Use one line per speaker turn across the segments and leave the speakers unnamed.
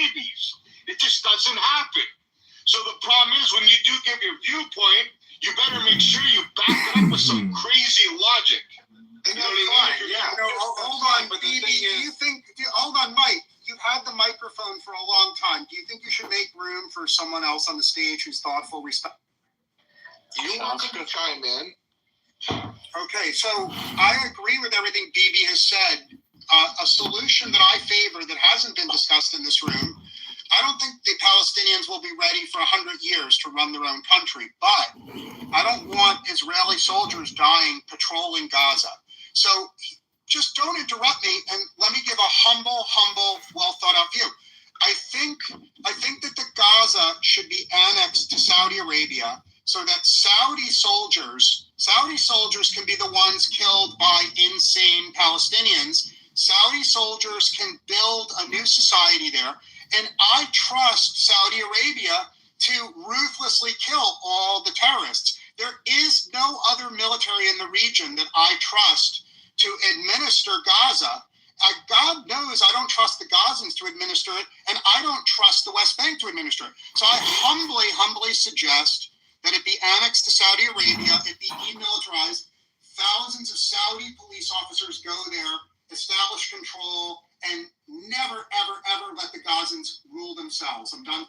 babies. It just doesn't happen. So the problem is when you do give your viewpoint, you better make sure you back it up with some crazy logic. You know what I mean?
Yeah. Hold on, BB. Hold on, Mike. You've had the microphone for a long time. Do you think you should make room for someone else on the stage who's thoughtful, respect?
You want to chime in?
Okay, so I agree with everything BB has said. A solution that I favor that hasn't been discussed in this room, I don't think the Palestinians will be ready for 100 years to run their own country, but I don't want Israeli soldiers dying patrolling Gaza. So just don't interrupt me and let me give a humble, well thought out view. I think that the Gaza should be annexed to Saudi Arabia so that Saudi soldiers can be the ones killed by insane Palestinians. Saudi soldiers can build a new society there. And I trust Saudi Arabia to ruthlessly kill all the terrorists. There is no other military in the region that I trust to administer Gaza. God knows I don't trust the Gazans to administer it, and I don't trust the West Bank to administer it. So I humbly suggest that it be annexed to Saudi Arabia, it be demilitarized, thousands of Saudi police officers go there, establish control, and never, ever let the Gazans rule themselves. I'm done.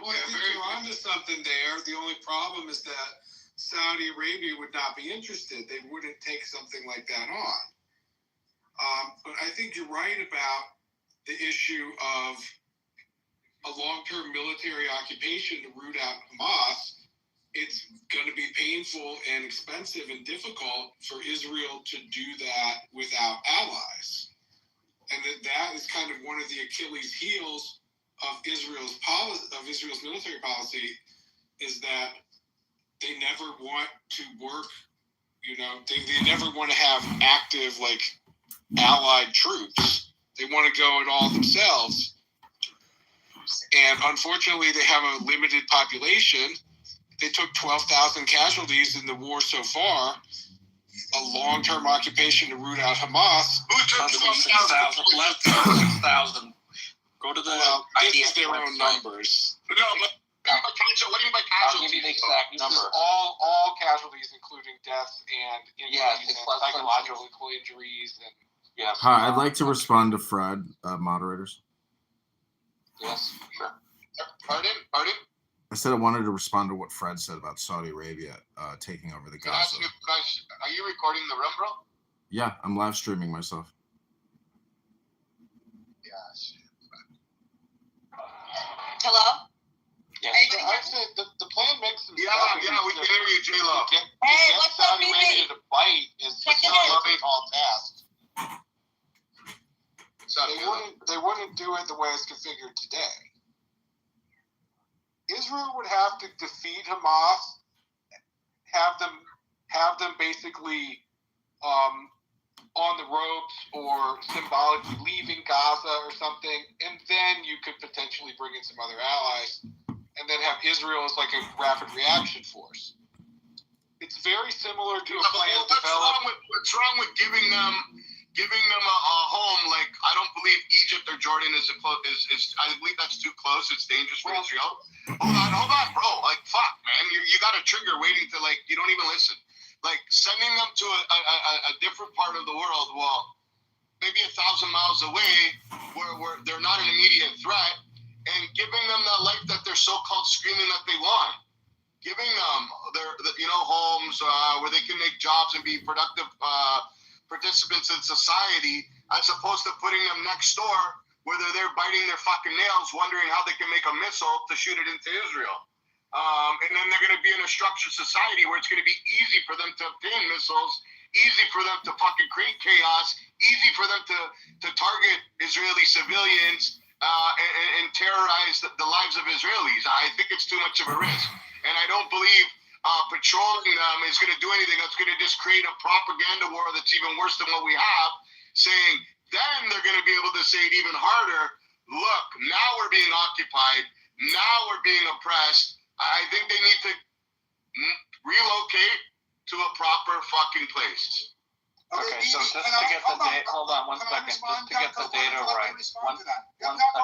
Well, I think you're onto something there. The only problem is that Saudi Arabia would not be interested. They wouldn't take something like that on. But I think you're right about the issue of a long-term military occupation to root out Hamas. It's going to be painful and expensive and difficult for Israel to do that without allies. And that is kind of one of the Achilles heels of Israel's policy, of Israel's military policy, is that they never want to work, they never want to have active, allied troops. They want to go it all themselves. And unfortunately, they have a limited population. They took 12,000 casualties in the war so far. A long-term occupation to root out Hamas.
Who took
6,000? Less than 6,000. Go to the
this is their own numbers.
No, but what do you mean by casualties?
I'll give you the exact number.
All casualties, including deaths and injuries and psychological injuries. And yes.
Hi, I'd like to respond to Fred, moderators.
Yes, sure.
Pardon?
I said I wanted to respond to what Fred said about Saudi Arabia taking over the Gaza.
Are you recording the room, bro?
Yeah, I'm live streaming myself.
Yes.
Hello?
Yeah, so I said the plan makes some sense.
Yeah, we can hear you, J-Lo.
Hey, what's up,
Saudi
BB?
Arabia to bite is
Check it
not
in.
a tall task.
So
They wouldn't do it the way it's configured today. Israel would have to defeat Hamas, have them basically on the ropes or symbolically leaving Gaza or something, and then you could potentially bring in some other allies, and then have Israel as like a rapid reaction force. It's very similar to a plan developed.
What's wrong with giving them a home? Like, I don't believe Egypt or Jordan is I believe that's too close. It's dangerous for Israel. Hold on, bro. Like, fuck, man. You got a trigger waiting to, you don't even listen. Like, sending them to a different part of the world, well, maybe 1,000 miles away, where they're not an immediate threat, and giving them the life that they're so-called screaming that they want. Giving them their homes where they can make jobs and be productive participants in society, as opposed to putting them next door where they're there biting their fucking nails, wondering how they can make a missile to shoot it into Israel. And then they're going to be in a structured society where it's going to be easy for them to obtain missiles, easy for them to fucking create chaos, easy for them to target Israeli civilians and terrorize the lives of Israelis. I think it's too much of a risk. And I don't believe patrolling them is going to do anything. That's going to just create a propaganda war that's even worse than what we have, saying then they're going to be able to say it even harder. Look, now we're being occupied. Now we're being oppressed. I think they need to relocate to a proper fucking place.
Okay, so just to get the data, hold on one second, just to get the data right. One second.